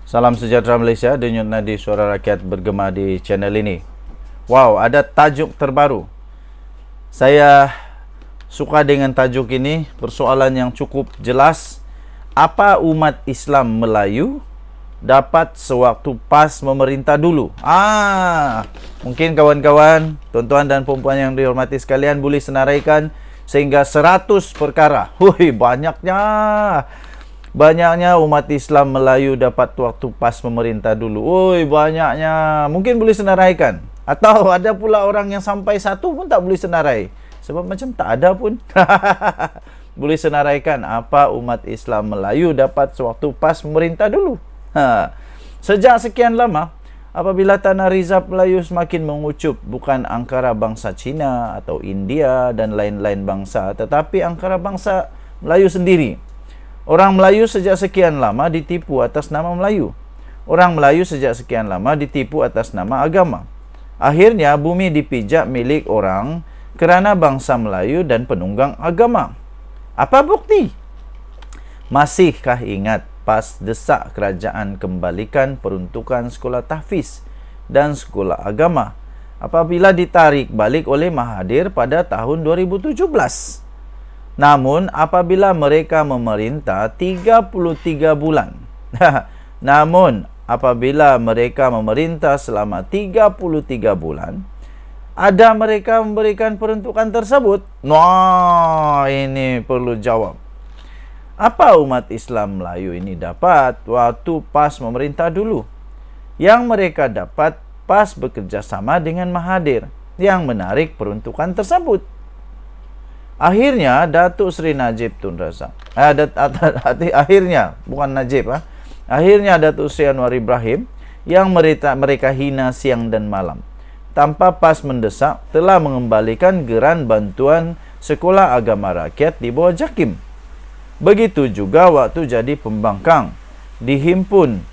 Salam sejahtera Malaysia, denyut nadi suara rakyat bergema di channel ini. Wow, ada tajuk terbaru. Saya suka dengan tajuk ini, persoalan yang cukup jelas. Apa umat Islam Melayu dapat sewaktu PAS memerintah dulu? Mungkin kawan-kawan, tuan-tuan dan puan-puan yang dihormati sekalian boleh senaraikan sehingga 100 perkara. Banyaknya umat Islam Melayu dapat waktu PAS memerintah dulu. Banyaknya. Mungkin boleh senaraikan. Atau ada pula orang yang sampai 1 pun tak boleh senarai. Sebab macam tak ada pun. Boleh senaraikan apa umat Islam Melayu dapat sewaktu PAS memerintah dulu. Sejak sekian lama, apabila tanah rizab Melayu semakin mengucup, bukan angkara bangsa Cina atau India dan lain-lain bangsa, tetapi angkara bangsa Melayu sendiri. Orang Melayu sejak sekian lama ditipu atas nama Melayu. Orang Melayu sejak sekian lama ditipu atas nama agama. Akhirnya bumi dipijak milik orang kerana bangsa Melayu dan penunggang agama. Apa bukti? Masihkah ingat PAS desak kerajaan kembalikan peruntukan sekolah tahfiz dan sekolah agama apabila ditarik balik oleh Mahathir pada tahun 2017? Namun apabila mereka memerintah 33 bulan. Selama 33 bulan, ada mereka memberikan peruntukan tersebut? Ini perlu jawab. Apa umat Islam Melayu ini dapat waktu PAS memerintah dulu? Yang mereka dapat PAS bekerjasama dengan Mahathir yang menarik peruntukan tersebut. Akhirnya Datuk Seri Najib Tun Razak. Akhirnya Datuk Seri Anwar Ibrahim yang mereka hina siang dan malam tanpa PAS mendesak telah mengembalikan geran bantuan sekolah agama rakyat di bawah JAKIM. Begitu juga waktu jadi pembangkang dihimpun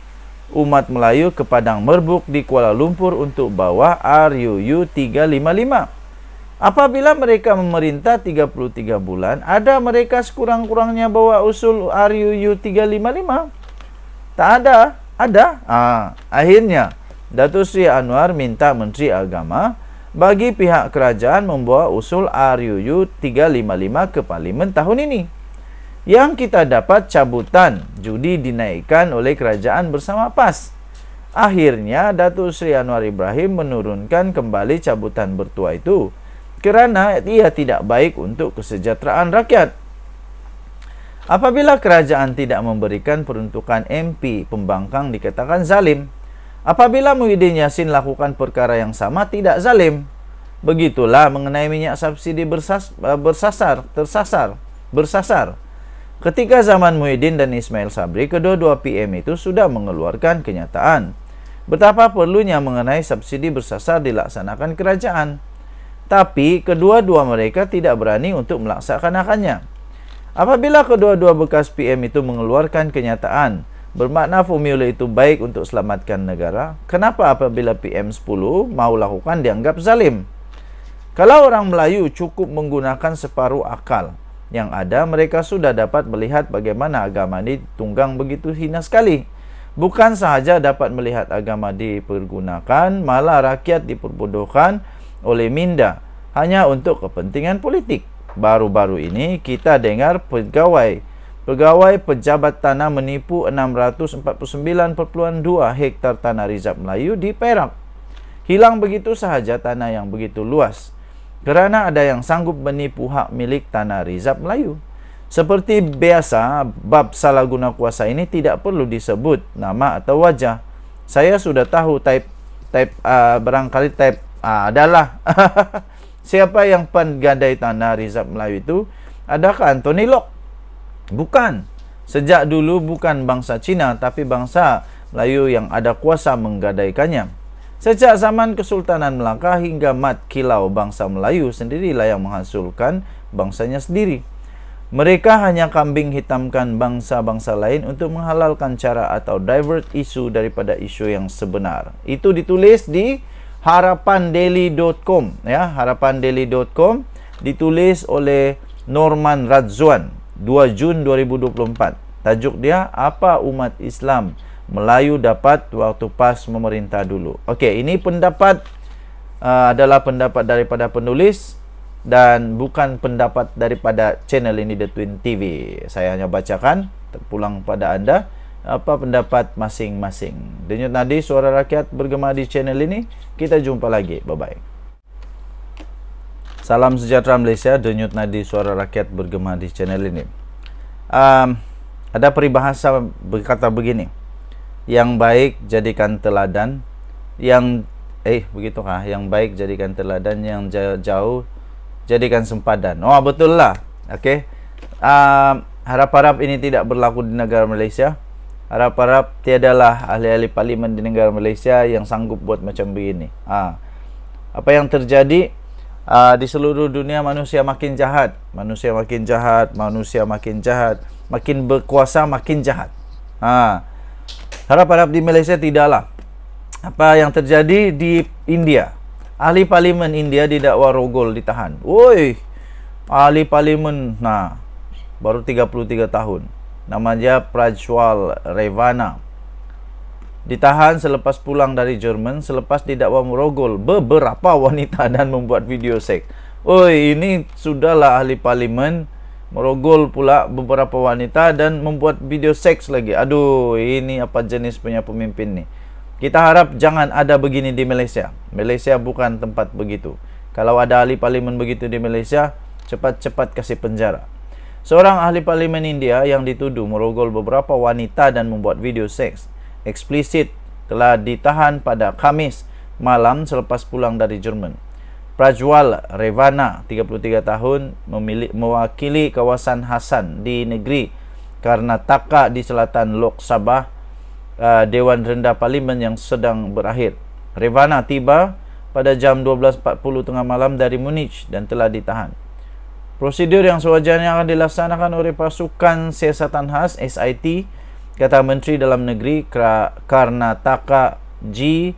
umat Melayu ke Padang Merbuk di Kuala Lumpur untuk bawa RUU 355. Apabila mereka memerintah 33 bulan, ada mereka sekurang-kurangnya bawa usul RUU 355? Tak ada. Ada. Akhirnya Datuk Seri Anwar minta Menteri Agama bagi pihak kerajaan membawa usul RUU 355 ke Parlimen tahun ini. Yang kita dapat cabutan judi dinaikkan oleh kerajaan bersama PAS. Akhirnya Datuk Seri Anwar Ibrahim menurunkan kembali cabutan bertuah itu kerana ia tidak baik untuk kesejahteraan rakyat. Apabila kerajaan tidak memberikan peruntukan MP pembangkang dikatakan zalim. Apabila Muhyiddin Yassin lakukan perkara yang sama tidak zalim. Begitulah mengenai minyak subsidi bersasar. Ketika zaman Muhyiddin dan Ismail Sabri, kedua-dua PM itu sudah mengeluarkan kenyataan betapa perlunya mengenai subsidi bersasar dilaksanakan kerajaan. Tapi kedua-dua mereka tidak berani untuk melaksanakannya. Apabila kedua-dua bekas PM itu mengeluarkan kenyataan bermakna formula itu baik untuk selamatkan negara, kenapa apabila PM10 mau lakukan dianggap zalim? Kalau orang Melayu cukup menggunakan separuh akal yang ada, mereka sudah dapat melihat bagaimana agama ditunggang begitu hina sekali. Bukan sahaja dapat melihat agama dipergunakan, malah rakyat diperbodohkan oleh minda hanya untuk kepentingan politik. Baru-baru ini kita dengar pegawai pejabat tanah menipu 649.2 hektar tanah rizab Melayu di Perak. Hilang begitu sahaja tanah yang begitu luas kerana ada yang sanggup menipu hak milik tanah rizab Melayu. Seperti biasa, bab salah guna kuasa ini tidak perlu disebut nama atau wajah. Saya sudah tahu barangkali adalah siapa yang penggadai tanah rizab Melayu itu? Adakah Anthony Locke? Bukan. Sejak dulu bukan bangsa Cina tapi bangsa Melayu yang ada kuasa menggadaikannya. Sejak zaman Kesultanan Melaka hingga mat kilau, bangsa Melayu sendirilah yang menghasilkan bangsanya sendiri. Mereka hanya kambing hitamkan bangsa-bangsa lain untuk menghalalkan cara atau divert isu daripada isu yang sebenar. Itu ditulis di harapandaily.com, ya, harapandaily.com, ditulis oleh Norman Radzwan 2 Jun 2024. Tajuk dia, apa umat Islam Melayu dapat waktu PAS memerintah dulu. Okey, ini pendapat adalah pendapat daripada penulis dan bukan pendapat daripada channel ini The Twin TV. Saya hanya bacakan, terpulang pada anda apa pendapat masing-masing. Denyut nadi suara rakyat bergema di channel ini. Kita jumpa lagi. Bye-bye. Salam sejahtera Malaysia. Denyut nadi suara rakyat bergema di channel ini. Ada peribahasa berkata begini. Yang baik jadikan teladan. Begitukah? Yang baik jadikan teladan, yang jauh jadikan sempadan. Oh, betul lah. Okey. Harap-harap ini tidak berlaku di negara Malaysia. Harap-harap tiadalah ahli-ahli parlimen di negara Malaysia yang sanggup buat macam begini. Apa yang terjadi di seluruh dunia, manusia makin jahat. Manusia makin jahat. Manusia makin jahat. Makin berkuasa makin jahat. Harap-harap di Malaysia tidaklah. Apa yang terjadi di India? Ahli parlimen India didakwa rogol, ditahan. Woi, ahli parlimen baru 33 tahun. Namanya Prajwal Revana. Ditahan selepas pulang dari Jerman selepas didakwa merogol beberapa wanita dan membuat video seks. Woi, ini sudahlah ahli parlimen merogol pula beberapa wanita dan membuat video seks lagi. Aduh, ini apa jenis punya pemimpin nih? Kita harap jangan ada begini di Malaysia. Malaysia bukan tempat begitu. Kalau ada ahli parlimen begitu di Malaysia, cepat-cepat kasih penjara. Seorang ahli parlimen India yang dituduh merogol beberapa wanita dan membuat video seks eksplisit telah ditahan pada Khamis malam selepas pulang dari Jerman. Prajwal Revana, 33 tahun, mewakili kawasan Hassan di negeri Karnataka di selatan Lok Sabha, Dewan Rendah Parlimen yang sedang berakhir. Revana tiba pada jam 12.40 tengah malam dari Munich dan telah ditahan. Prosedur yang sewajarnya akan dilaksanakan oleh pasukan siasatan khas SIT, kata Menteri Dalam Negeri Karnataka G.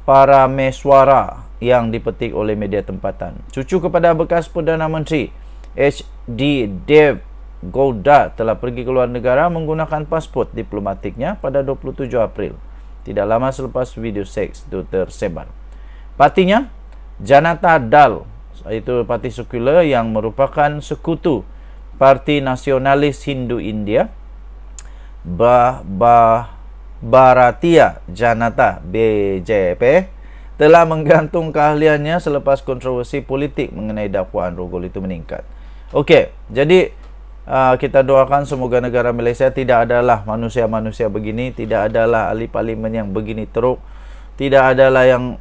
Parameswara yang dipetik oleh media tempatan. Cucu kepada bekas Perdana Menteri H.D. Dev Gowda telah pergi ke luar negara menggunakan pasport diplomatiknya pada 27 April, tidak lama selepas video seks itu tersebar. Partinya Janata Dal, itu parti sekular yang merupakan sekutu Parti Nasionalis Hindu India, Bharatiya Janata BJP, telah menggantung keahliannya selepas kontroversi politik mengenai dakwaan rogol itu meningkat. Okey, jadi kita doakan semoga negara Malaysia tidak adalah manusia-manusia begini, tidak adalah ahli parlimen yang begini teruk, tidak adalah yang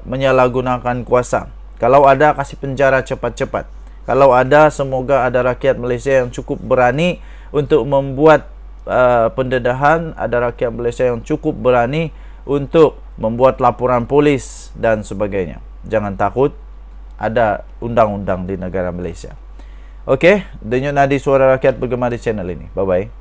menyalahgunakan kuasa. Kalau ada, kasih penjara cepat-cepat. Kalau ada, semoga ada rakyat Malaysia yang cukup berani untuk membuat pendedahan. Ada rakyat Malaysia yang cukup berani untuk membuat laporan polis dan sebagainya. Jangan takut, ada undang-undang di negara Malaysia. Okey, denyut nadi suara rakyat bergema di channel ini. Bye-bye.